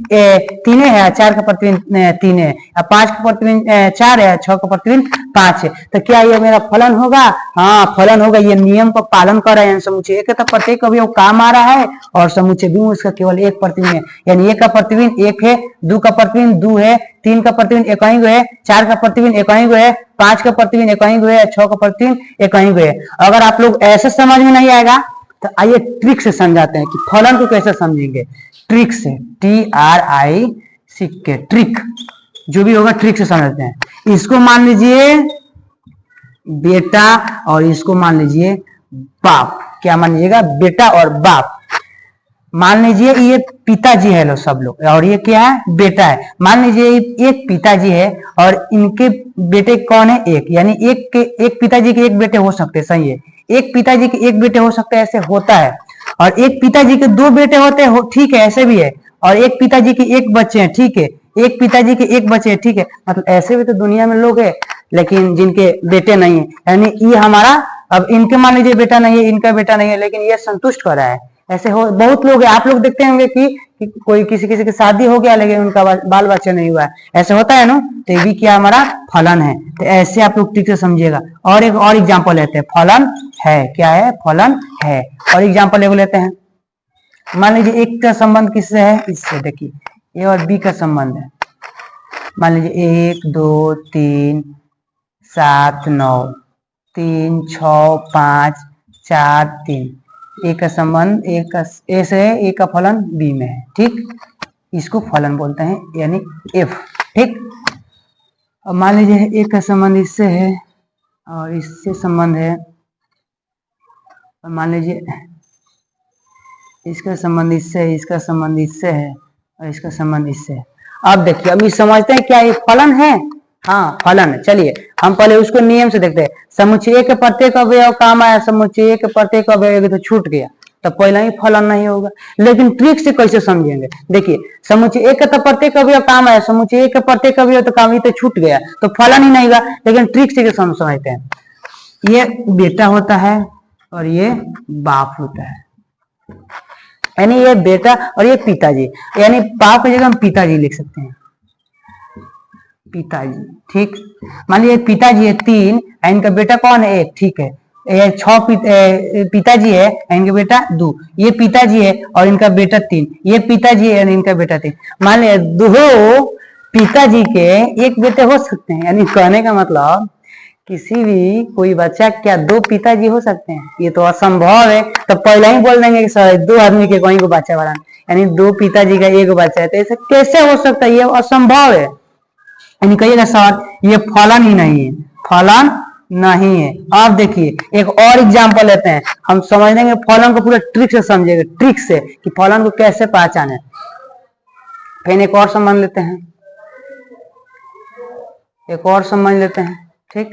3 है, 4 का प्रतिबिंब 3 है, 5 का प्रतिबिंब 4 है, 6 का प्रतिबिंब 5 है। तो क्या ये मेरा फलन होगा? हाँ फलन होगा, ये नियम का पालन कर रहे हैं। समुच्चय एक का प्रत्येक अवयव काम आ रहा है, और समुच्चय बी उसका केवल एक प्रतिबिंब है, यानी एक का प्रतिबिंब एक है, 2 का प्रतिबिंब 2 है, 3 का प्रतिबिंब एक ही गो है, 4 का प्रतिबिंब एक ही गो है, 5 का प्रतिबिंब एक ही गो है, 6 का प्रतिबिंब एक ही गो है। अगर आप लोग ऐसे समझ में नहीं आएगा तो आइए ट्रिक से समझाते हैं कि फलन को कैसे समझेंगे। ट्रिक से, TRIC के, ट्रिक, जो भी होगा ट्रिक से समझते हैं। इसको मान लीजिए बेटा और इसको मान लीजिए बाप। क्या मान लीजिएगा? बेटा और बाप। मान लीजिए ये पिताजी है लो सब लोग, और ये क्या है? बेटा है। मान लीजिए एक पिताजी है और इनके बेटे कौन है? एक, यानी एक पिताजी के एक बेटे हो सकते हैं, सही है। एक पिताजी के एक बेटे हो सकते हैं, ऐसे होता है। और एक पिताजी के 2 बेटे होते हैं, ठीक है, ऐसे भी है। और एक पिताजी के एक बच्चे हैं, ठीक है। एक पिताजी के एक बच्चे हैं, ठीक है। मतलब ऐसे भी तो दुनिया में लोग है, लेकिन जिनके बेटे नहीं है, यानी ये हमारा, अब इनके मान लीजिए बेटा नहीं है, इनका बेटा नहीं है, लेकिन ये संतुष्ट कर रहा है। ऐसे हो बहुत लोग हैं, आप लोग देखते होंगे कि कोई किसी की शादी हो गया लेकिन उनका बाल बच्चा नहीं हुआ है, ऐसे होता है ना। तो ये भी क्या हमारा फलन है। तो ऐसे आप लोग ठीक से समझिएगा। और एक और एग्जांपल लेते हैं, फलन है, क्या है? फलन है। और एग्जांपल एगो लेते हैं। मान लीजिए एक का संबंध किससे है? इससे। देखिए ए और बी का संबंध है। मान लीजिए 1 2 3 7 9, 3 6 5 4 3। ए का संबंध ए का ए से है, ए का फलन बी में है, ठीक। इसको फलन बोलते हैं, यानी एफ, ठीक। अब मान लीजिए ए का संबंध इससे है और इससे संबंध है, और मान लीजिए इसका संबंध इससे है, इसका संबंध इससे है, और इसका संबंध इससे है। अब देखिए, अभी समझते हैं क्या ये फलन है? हाँ फलन है। चलिए हम पहले उसको नियम से देखते हैं। समुच्चय ए के प्रत्येक अवयव काम आया, समुच्चय ए के प्रत्येक अवयव तो छूट गया, तो पहला ही फलन नहीं होगा। लेकिन ट्रिक से कैसे समझेंगे? देखिए समुच्चय ए का तो प्रत्येक अवयव काम आया, समुच्चय ए के प्रत्येक अवयव तो काम, ही तो छूट गया, तो फलन ही नहीं होगा। लेकिन ट्रिक से समझते हैं। ये बेटा होता है और ये बाप होता है, यानी ये बेटा और ये पिताजी, यानी बाप की जगह हम पिताजी लिख सकते हैं, पिताजी, ठीक। मान लीजिए पिताजी है 3, इनका बेटा कौन है? 1, ठीक है। ये 6 पिताजी है, इनका बेटा 2। ये पिताजी है और इनका बेटा 3। ये पिताजी है और इनका बेटा 3। मान लीजिए 2 पिताजी के एक बेटे हो सकते हैं, यानी कहने का मतलब किसी भी कोई बच्चा क्या 2 पिताजी हो सकते हैं? ये तो असंभव है। तो पहले ही बोल देंगे कि 2 आदमी के कोई को बच्चा बना, यानी 2 पिताजी का एक बच्चा है, तो ऐसे कैसे हो सकता है? ये असंभव है। यानी कहिएगा सर ये फलन ही नहीं है, फलन नहीं है। अब देखिए एक और एग्जांपल लेते हैं, हम समझ लेंगे फलन को पूरा ट्रिक से समझेंगे, ट्रिक से कि फलन को कैसे पहचाने। फिर एक और संबंध लेते हैं, एक और संबंध लेते हैं, ठीक।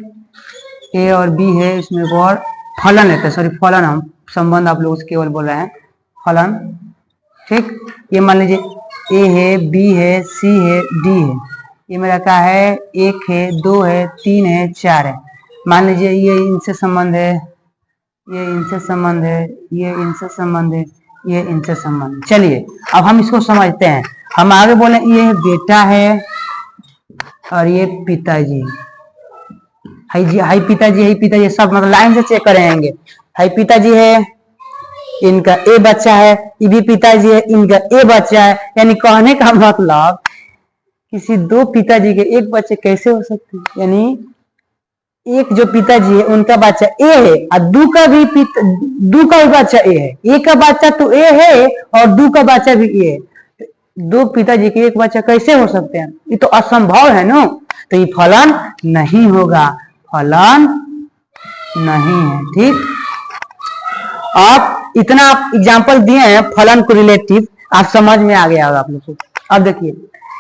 ए और बी है, इसमें एक और फलन लेते हैं, सॉरी फलन, हम संबंध आप लोगों से केवल बोल रहे हैं, फलन, ठीक। ये मान लीजिए ए है, बी है, सी है, डी है। ये मेरा क्या है? 1 है, 2 है, 3 है, 4 है। मान लीजिए ये इनसे संबंध है, ये इनसे संबंध है, ये इनसे संबंध है, ये इनसे संबंध है। चलिए अब हम इसको समझते हैं। हम आगे बोले ये बेटा है और ये पिताजी, हाई पिताजी, हाई पिताजी, सब मतलब लाइन से चेक करेंगे। हाई पिताजी है, इनका ए बच्चा है, ये भी पिताजी है, इनका ए बच्चा है। यानी कहने का मतलब किसी दो पिताजी के एक बच्चे कैसे हो सकते हैं? यानी एक जो पिताजी है उनका बच्चा ए है और दू का भी बच्चा ए है। ए का बच्चा तो ए है और दू का बच्चा भी ए है। दो पिताजी के एक बच्चा कैसे हो सकते हैं? ये तो असंभव है ना। तो ये फलन नहीं होगा, फलन नहीं है। ठीक, आप इतना आप एग्जाम्पल दिए हैं फलन को रिलेटिव, आप समझ में आ गया होगा आप लोग को। अब देखिए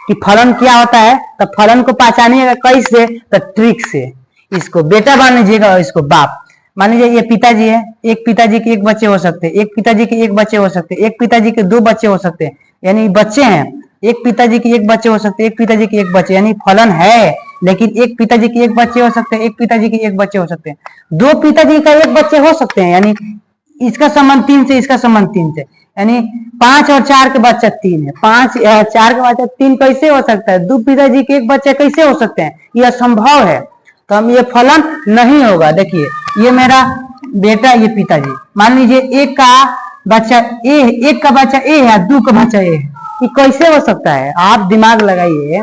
कि फलन क्या होता है, तो फलन को पहचानिएगा कैसे, तो ट्रिक से। इसको बेटा मान लीजिएगा और इसको बाप मान लीजिए। ये पिताजी है, एक पिताजी के एक बच्चे हो सकते हैं, एक पिताजी के एक बच्चे हो सकते हैं, एक पिताजी के दो बच्चे हो सकते हैं, यानी बच्चे हैं। एक पिताजी के एक बच्चे हो सकते हैं, एक पिताजी के एक बच्चे, यानी फलन है। लेकिन एक पिताजी के एक बच्चे हो सकते हैं, एक पिताजी के एक बच्चे हो सकते हैं, दो पिताजी का एक बच्चे हो सकते हैं, यानी इसका संबंध 3 से, इसका संबंध 3 से, यानी 5 और 4 के बच्चा 3 है। 5 4 के बच्चा 3 कैसे हो सकता है? दो पिताजी के एक बच्चे कैसे हो सकते हैं? यह असंभव है। तो हम ये फलन नहीं होगा। देखिए ये मेरा बेटा, ये पिताजी, मान लीजिए एक का बच्चा ए, एक का बच्चा ए है, दो का बच्चा ए है। ये कैसे हो सकता है? आप दिमाग लगाइए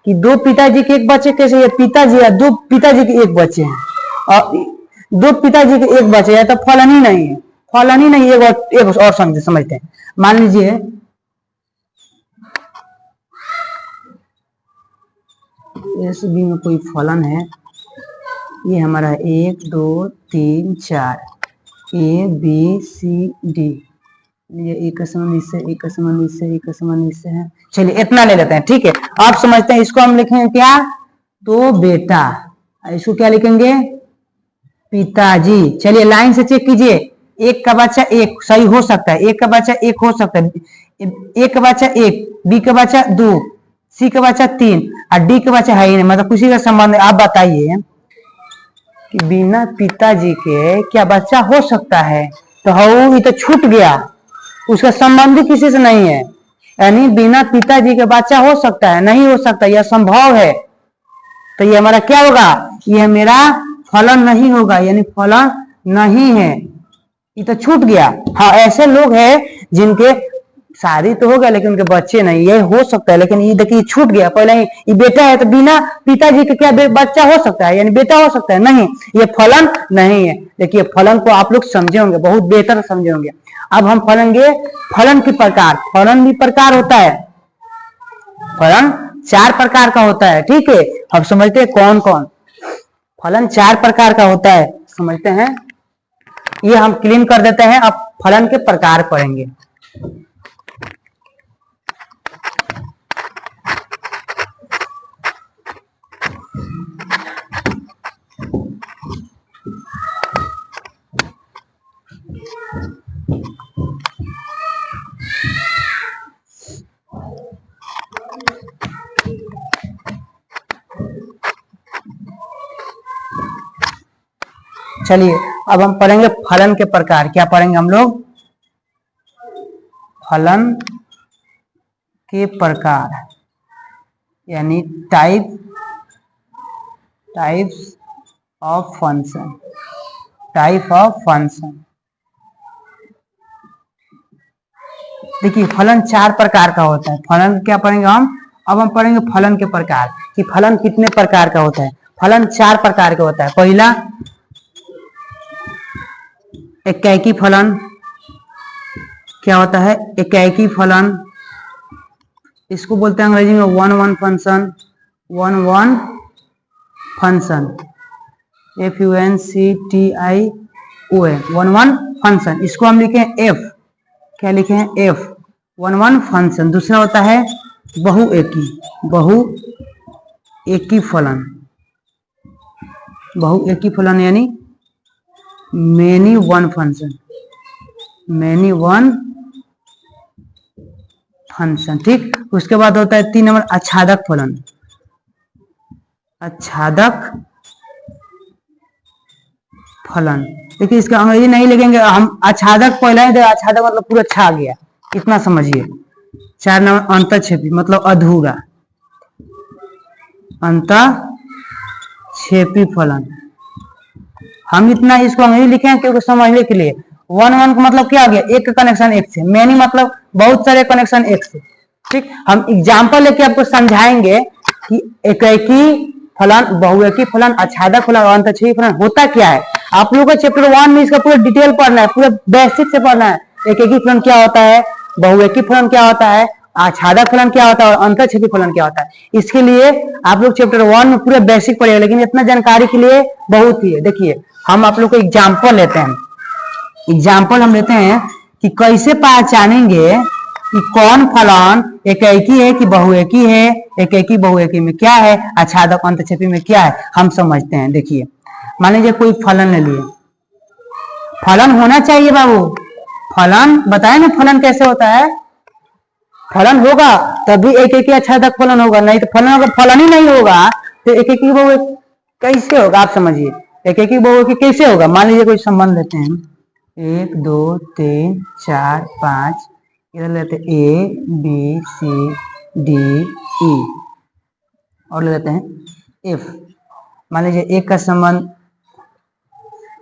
कि दो पिताजी के एक बच्चे कैसे? ये पिताजी है, दो पिताजी के एक बच्चे हैं और दो पिताजी के एक बच्चे है, तो फलन ही नहीं है। फलन ही नहीं। एक और समझते हैं। मान लीजिए एस बी में कोई फलन है, ये हमारा 1 2 3 4 ए बी सी डी, ये एक का संबंध इससे, एक का संबंध इससे, एक का संबंध इससे है। चलिए इतना ले लेते हैं। ठीक है, आप समझते हैं। इसको हम लिखेंगे क्या? तो बेटा। इसको क्या लिखेंगे? पिताजी। चलिए लाइन से चेक कीजिए। एक का बच्चा एक सही हो सकता है, एक का बच्चा एक हो सकता है, एक का बच्चा एक, बी का बच्चा 2, सी का बच्चा 3 और डी का बच्चा है ही नहीं, मतलब किसी का संबंध। आप बताइए कि बिना पिताजी के क्या बच्चा हो सकता है? तो हाँ, ये तो छूट गया, उसका संबंध किसी से नहीं है। यानी बिना पिताजी के बच्चा हो सकता है? नहीं हो सकता, यह संभव है। तो ये हमारा क्या होगा? यह मेरा फलन नहीं होगा, यानी फलन नहीं है। ये तो छूट गया। हाँ, ऐसे लोग हैं जिनके शादी तो हो गया लेकिन उनके बच्चे नहीं, ये हो सकता है। लेकिन ये देखिए छूट गया। पहले ये बेटा है, तो बिना पिताजी के क्या बच्चा हो सकता है? यानी बेटा हो सकता है? नहीं, ये फलन नहीं है। देखिए फलन को आप लोग समझे होंगे, बहुत बेहतर समझे होंगे। अब हम पढ़ेंगे फलन के प्रकार। फलन भी प्रकार होता है, फलन 4 प्रकार का होता है। ठीक है, अब समझते हैं कौन कौन फलन 4 प्रकार का होता है। समझते हैं, ये हम क्लीन कर देते हैं। अब फलन के प्रकार पढ़ेंगे। चलिए अब हम पढ़ेंगे फलन के प्रकार। क्या पढ़ेंगे हम लोग? फलन के प्रकार, यानी types of function. Type of function. देखिए फलन 4 प्रकार का होता है। फलन क्या पढ़ेंगे हम? अब हम पढ़ेंगे फलन के प्रकार कि फलन कितने प्रकार का होता है। फलन 4 प्रकार का होता है। पहला एकाकी फलन। क्या होता है? एकाकी फलन, इसको बोलते हैं अंग्रेजी में one one function. One one function, FUNCTION, one one function. इसको हम लिखे एफ। क्या लिखे हैं? F, one one function. दूसरा होता है बहुएकी फलन। बहुएकी फलन यानी many one function. Many one function. ठीक, उसके बाद होता है 3 नंबर आच्छादक फलन। आच्छादक फलन, देखिए इसका अंग्रेजी नहीं लिखेंगे हम। आच्छादक पहले ही, आच्छादक मतलब पूरा छा गया, इतना समझिए। 4 नंबर अंतःक्षेपी मतलब अधूरा। अंतःक्षेपी फलन, हम इतना इसको अंग्रेजी लिखे हैं क्योंकि समझने के लिए। वन वन का मतलब क्या हो गया, एक का कनेक्शन एक से, मेनी मतलब बहुत सारे कनेक्शन एक से। ठीक, हम एग्जाम्पल लेके आपको समझाएंगे कि एकेकी फलन, बहुएकी फलन, आच्छादक फलन और अंतःक्षेपी फलन होता क्या है। आप लोगों को चैप्टर 1 में इसका पूरा डिटेल पढ़ना है, पूरा बेसिक से पढ़ना है। एकेकी फलन क्या होता है, बहुएकी फलन क्या होता है, आच्छादक फलन क्या होता है और अंतःक्षेपी फलन क्या होता है। इसके लिए आप लोग चैप्टर 1 में पूरा बेसिक पढ़ेगा, लेकिन इतना जानकारी के लिए बहुत ही है। देखिए हम आप लोग को एग्जाम्पल लेते हैं, एग्जाम्पल हम लेते हैं कि कैसे पहचानेंगे कि कौन फलन एकेकी है कि बहुएकी है, एकेकी बहुएकी में क्या है, आच्छादक अंतःक्षेपी में क्या है, हम समझते हैं। देखिए मान लीजिए कोई फलन ले लिए, फलन होना चाहिए बाबू, फलन बताए ना, फलन कैसे होता है, फलन होगा तभी एकेकी आच्छादक फलन होगा, नहीं तो फलन होगा, फलन ही नहीं होगा तो एकेकी बहुएकी कैसे होगा, आप समझिए एकेकी बहुएकी कैसे होगा। मान लीजिए कोई संबंध लेते हैं, 1 2 3 4 5, इधर लेते हैं A B C D E और ले लेते हैं एफ। मान लीजिए एक का संबंध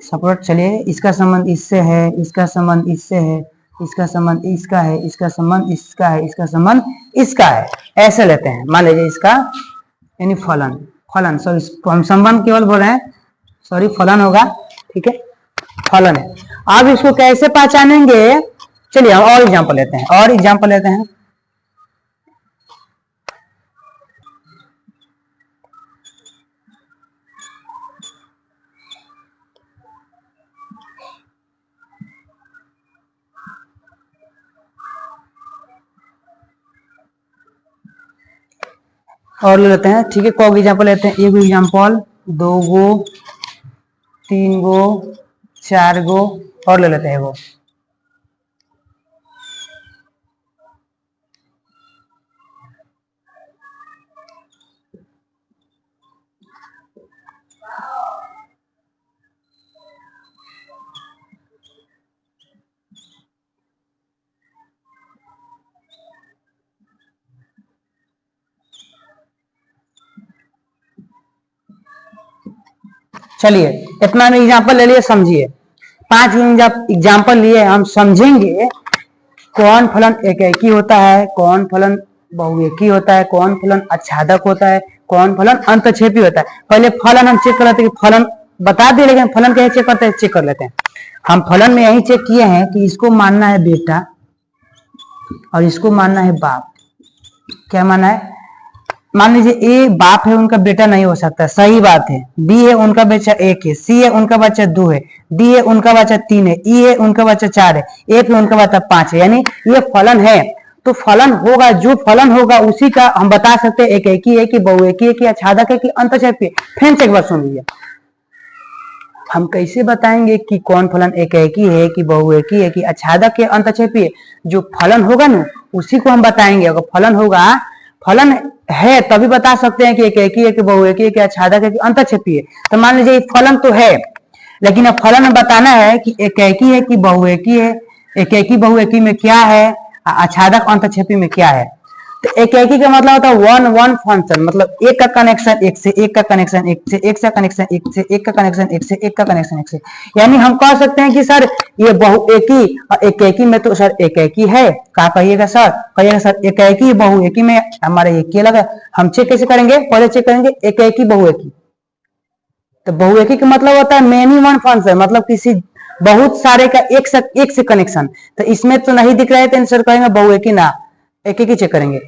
सपोर्ट, चलिए इसका संबंध इससे है, इसका संबंध इससे है, इसका संबंध इसका है, इसका संबंध इसका है, इसका संबंध इसका है, ऐसे लेते हैं। मान लीजिए इसका यानी फलन, फलन सॉरी हम संबंध केवल बोल रहे हैं, सॉरी फलन होगा, ठीक है फलन है। अब इसको कैसे पहचानेंगे, चलिए हम और एग्जांपल लेते हैं, और एग्जांपल लेते हैं। और ले लेते हैं, ठीक है कौ एग्जांपल लेते हैं, एक एग्जांपल, 2 गो, 3 गो, 4 गो और ले लेते हैं वो। चलिए इतना में एग्जाम्पल ले लिए, समझिए 5 एग्जाम्पल लिए, हम समझेंगे कौन फलन एकेकी होता है, कौन फलन बहुएकी होता है, कौन फलन आच्छादक होता है, कौन फलन अंतःक्षेपी होता है। पहले फलन हम चेक कर लेते हैं कि फलन बता दिए, लेकिन फलन कैसे चेक करते हैं, चेक कर लेते हैं। हम फलन में यही चेक किए हैं कि इसको मानना है बेटा और इसको मानना है बाप। क्या माना है, मान लीजिए ए बाप है, उनका बेटा नहीं हो सकता, सही बात है। बी है, उनका बच्चा 1 है। सी है, उनका बच्चा 2 है। डी है, उनका बच्चा 3 है। ई है, उनका बच्चा 4 है। एफ है, उनका बच्चा 5 है। यानी ये फलन है, तो फलन होगा, जो फलन होगा उसी का हम बता सकते हैं एकेकी है कि बहुएकी है कि आच्छादक है कि अंतःक्षेपी है। फिर से एक बार सुन लीजिए, हम कैसे बताएंगे कि कौन फलन एकेकी है कि बहुएकी है कि आच्छादक है अंतःक्षेपी है। जो फलन होगा ना उसी को हम बताएंगे। अगर फलन होगा, फलन है तभी बता सकते हैं कि एकेकी है कि बहुएकी है कि आच्छादक है कि अंतःक्षेपी है। तो मान लीजिए फलन तो है, लेकिन अब फलन में बताना है कि एकेकी है कि बहुएकी है, एकेकी बहुएकी में क्या है, आच्छादक अंतःक्षेपी में क्या है। तो एकेकी का मतलब होता है वन वन फंक्शन, मतलब एक का कनेक्शन एक से, एक का कनेक्शन एक से, एक से कनेक्शन एक से, एक का कनेक्शन एक से, एक का कनेक्शन एक से। यानी हम कह सकते हैं कि सर ये बहुएकी और एकेकी में तो सर एकेकी है, क्या कहिएगा सर, कहिएगा सर एकेकी बहुएकी में हमारे एक लगा। हम चेक कैसे करेंगे, पहले चेक करेंगे एकेकी बहुएकी। तो बहुएकी का मतलब होता है मेनी वन फंक्शन, मतलब किसी बहुत सारे का एक से कनेक्शन। तो इसमें तो नहीं दिख रहा है तो सर कहेंगे बहुएकी ना, एकेकी चेक करेंगे।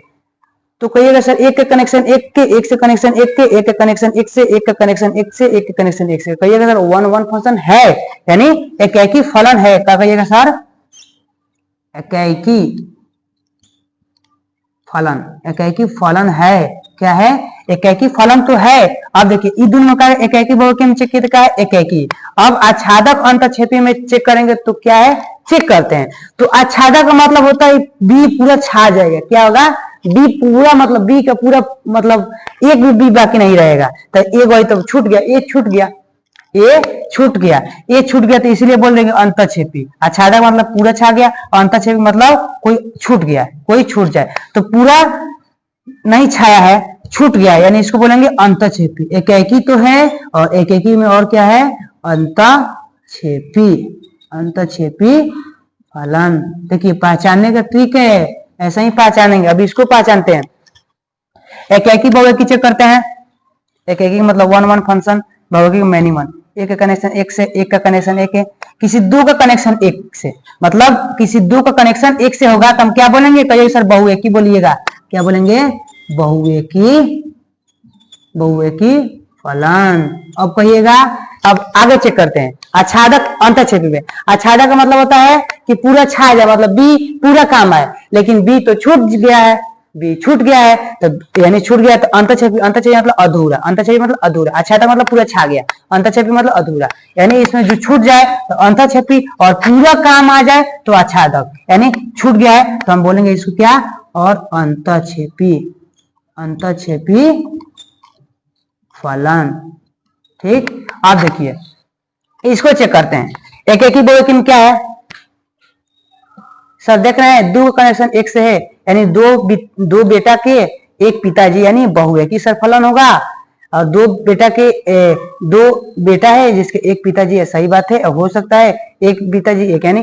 तो कहिएगा सर एक का कनेक्शन एक के, एक से कनेक्शन एक के, एक का कनेक्शन एक से, एक का कनेक्शन एक से, एक का कनेक्शन एक से। कहिएगा सर वन वन फंक्शन है, यानी एकेकी फलन है। क्या कहिएगा सर, एकेकी फलन, एकेकी फलन है। क्या है, एकेकी फलन तो है। अब देखिए इन दोनों का एकेकी बहुएकी में चेक किया है एकेकी। अब आच्छादक अंतःक्षेपी में चेक करेंगे तो क्या है, चेक करते हैं। तो आच्छादक का मतलब होता है बी पूरा छा जाएगा। क्या होगा, बी पूरा, मतलब बी का पूरा, मतलब एक भी बी बाकी नहीं रहेगा। तो एक वही तो छूट गया, ए छूट गया, ए छूट गया, ए छूट गया, तो इसलिए बोल देंगे अंतःक्षेपी। आच्छादक मतलब पूरा छा गया और अंतःक्षेपी मतलब कोई छूट गया, कोई छूट जाए। तो पूरा नहीं छाया है, छूट गया, यानी इसको बोलेंगे अंतःक्षेपी। एकेकी तो है और एकेकी में और क्या है, अंतःक्षेपी। अंतःक्षेपी फलन। देखिए पहचानने का ट्रिक है, ऐसा ही पहचानेंगे। अभी इसको पहचानते हैं। एकेकी बहुएकी चेक करते हैं। एकेकी मतलब वन वन फंक्शन, बहुएकी मैनी वन। एक का कनेक्शन एक से, एक का कनेक्शन एक है, किसी दो का कनेक्शन एक से, मतलब किसी दो का कनेक्शन एक से होगा तो हम क्या बोलेंगे? कहिए सर बहुएकी बोलिएगा। क्या बोलेंगे? बहुएकी, बहुएकी फलन। अब कहिएगा, अब आगे चेक करते हैं आच्छादक अंतःक्षेपी में। आच्छादक का मतलब होता है कि पूरा छा जाए, मतलब बी पूरा काम आए, लेकिन बी तो छूट गया है, बी छूट गया है तो यानी छूट गया तो अंतःक्षेपी। अंतःक्षेपी मतलब अधूरा, अंतःक्षेपी मतलब अधूरा। आच्छादक मतलब पूरा छा गया, अंतःक्षेपी मतलब अधूरा। यानी इसमें जो छूट जाए तो अंतःक्षेपी और पूरा काम आ जाए तो आच्छादक। यानी छूट गया है तो हम बोलेंगे इसको क्या? और अंतःक्षेपी, अंतःक्षेपी फलन। ठीक, आप देखिए इसको चेक करते हैं। एकेकी बहुएकी में क्या है सर? देख रहे हैं दो कनेक्शन एक से है, यानी दो बेटा के एक पिताजी, यानी बहुएकी सर फलन होगा। और दो बेटा के दो बेटा है जिसके एक पिताजी है, सही बात है। हो सकता है एक पिताजी एक, यानी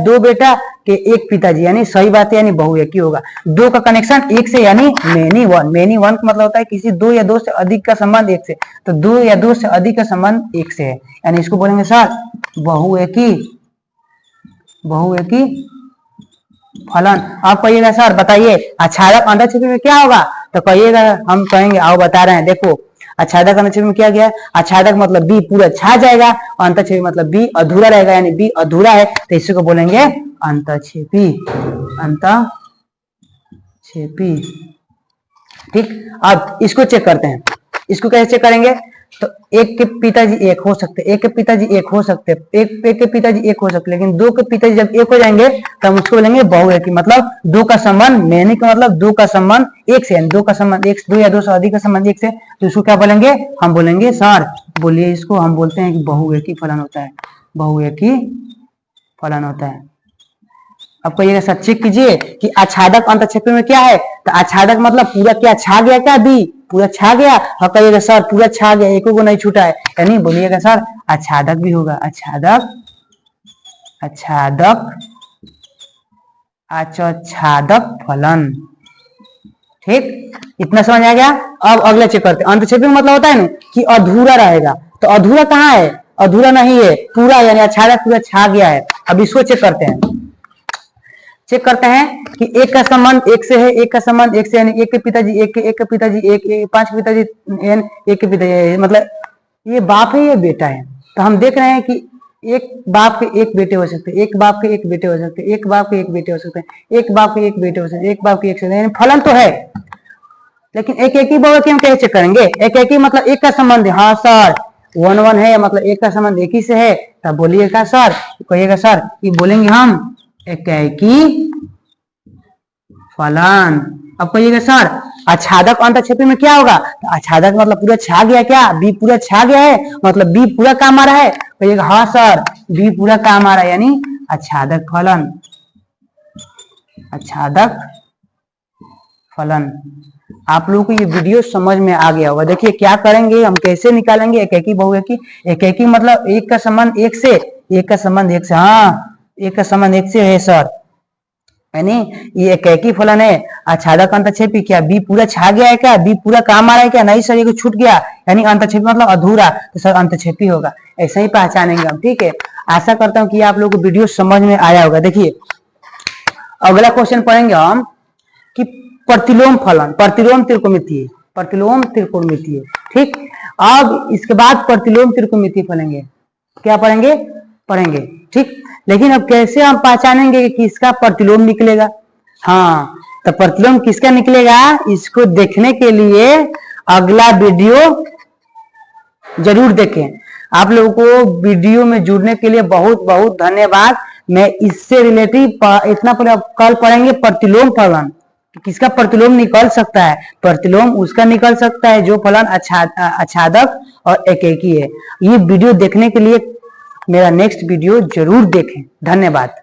दो बेटा के एक पिताजी, यानी सही बात है, यानी बहुएकी होगा। दो का कनेक्शन एक से यानी मेनी वन। मेनी वन का मतलब होता है किसी दो या दो से अधिक का संबंध एक से, तो दो या दो से अधिक का संबंध एक से है, यानी इसको बोलेंगे सर बहुएकी, बहुएकी फलन। आप कहिएगा सर बताइए आच्छादक अंतःक्षेपी में क्या होगा? तो कहिएगा, हम कहेंगे आओ बता रहे हैं। देखो आच्छादक अंतःक्षेपी में क्या गया? आच्छादक मतलब बी पूरा छा जाएगा, और अंतःक्षेपी मतलब बी अधूरा रहेगा, यानी बी अधूरा है तो इसी को बोलेंगे अंतःक्षेपी, अंतःक्षेपी। ठीक, अब इसको चेक करते हैं। इसको कैसे चेक करेंगे? तो एक के पिताजी एक हो सकते, एक के पिताजी एक हो सकते, एक के पिताजी एक हो सकते, लेकिन दो के पिताजी जब एक हो जाएंगे तो हम उसको बोलेंगे बहुएकी। मतलब दो का संबंध, मेनी का मतलब दो का संबंध एक से, दो का संबंध एक से, दो या दो से अधिक का संबंध एक से, तो इसको क्या बोलेंगे? हम बोलेंगे सर, बोलिए इसको, हम बोलते हैं कि बहुएकी फलन होता है, बहुएकी फलन होता है। अब कहिएगा सर चेक कीजिए कि आच्छादक अंतःक्षेपी में क्या है? तो आच्छादक मतलब पूरा क्या छा गया? क्या बी पूरा छा गया? हाँ कहिएगा सर पूरा छा गया, एको को नहीं छूटा है, यानी बोलिएगा सर आच्छादक भी होगा। आच्छादक, आच्छादक, आच्छादक फलन। ठीक, इतना समझ आ गया। अब अगला चेक करते हैं। अंतःक्षेपी मतलब होता है ना कि अधूरा रहेगा, तो अधूरा कहाँ है? अधूरा नहीं है, पूरा, यानी आच्छादक पूरा छा गया है। अब इसको चेक करते हैं। चेक करते हैं कि एक का संबंध एक से है, एक का संबंध एक से, यानी एक के पिताजी एक के पिताजी एक, पांच के पिताजी एक के पिताजी, मतलब ये बाप है ये बेटा है। तो हम देख रहे हैं कि एक बाप के एक बेटे हो सकते, एक बाप के एक बेटे हो सकते, एक बाप के एक बेटे हो सकते, एक बाप के एक बेटे हो सकते, एक बाप के एक से, यानी फलन तो है। लेकिन एक एक ही बहुएकी हम कैसे चेक करेंगे? एक एक ही मतलब एक का संबंध है। हाँ सर वन वन है, मतलब एक का संबंध एक ही से है, तब बोलिएगा सर, कहिएगा सर, ये बोलेंगे हम एकेकी फलन। अब कहिएगा सर आच्छादक अंतःक्षेपी में क्या होगा? तो आच्छादक मतलब पूरा छा गया, क्या बी पूरा छा गया है, मतलब बी पूरा काम आ रहा है। कहिएगा हाँ सर बी पूरा काम आ रहा है, यानी आच्छादक फलन, आच्छादक फलन। आप लोगों को ये वीडियो समझ में आ गया होगा। देखिए क्या करेंगे हम, कैसे निकालेंगे एकेकी बहुएकी। एकेकी मतलब एक का संबंध एक से, एक का संबंध एक से, हाँ एक का संबंध एक से है सर, यानी ये एकेकी फलन है। आच्छादक अंतःक्षेपी, क्या बी पूरा छा गया है? क्या बी पूरा काम आ रहा है? क्या नहीं सर ये छूट गया, यानी अंतःक्षेपी मतलब अधूरा, तो सर अंतःक्षेपी होगा। ऐसा ही पहचानेंगे हम। ठीक है, आशा करता हूँ कि आप लोगों को वीडियो समझ में आया होगा। देखिए अगला क्वेश्चन पढ़ेंगे हम कि प्रतिलोम फलन, प्रतिलोम त्रिकोणमितीय, प्रतिलोम त्रिकोणमितीय। ठीक, अब इसके बाद प्रतिलोम त्रिकोणमितीय पढ़ेंगे। क्या पढ़ेंगे? पढ़ेंगे। ठीक, लेकिन अब कैसे हम पहचानेंगे कि किसका प्रतिलोम निकलेगा? हाँ, तो प्रतिलोम किसका निकलेगा इसको देखने के लिए अगला वीडियो जरूर देखें। आप लोगों को वीडियो में जुड़ने के लिए बहुत बहुत धन्यवाद। मैं इससे रिलेटिव इतना कल पढ़ेंगे प्रतिलोम फलन, किसका प्रतिलोम निकल सकता है। प्रतिलोम उसका निकल सकता है जो फलन आच्छादक और एकेकी है। ये वीडियो देखने के लिए मेरा नेक्स्ट वीडियो जरूर देखें। धन्यवाद।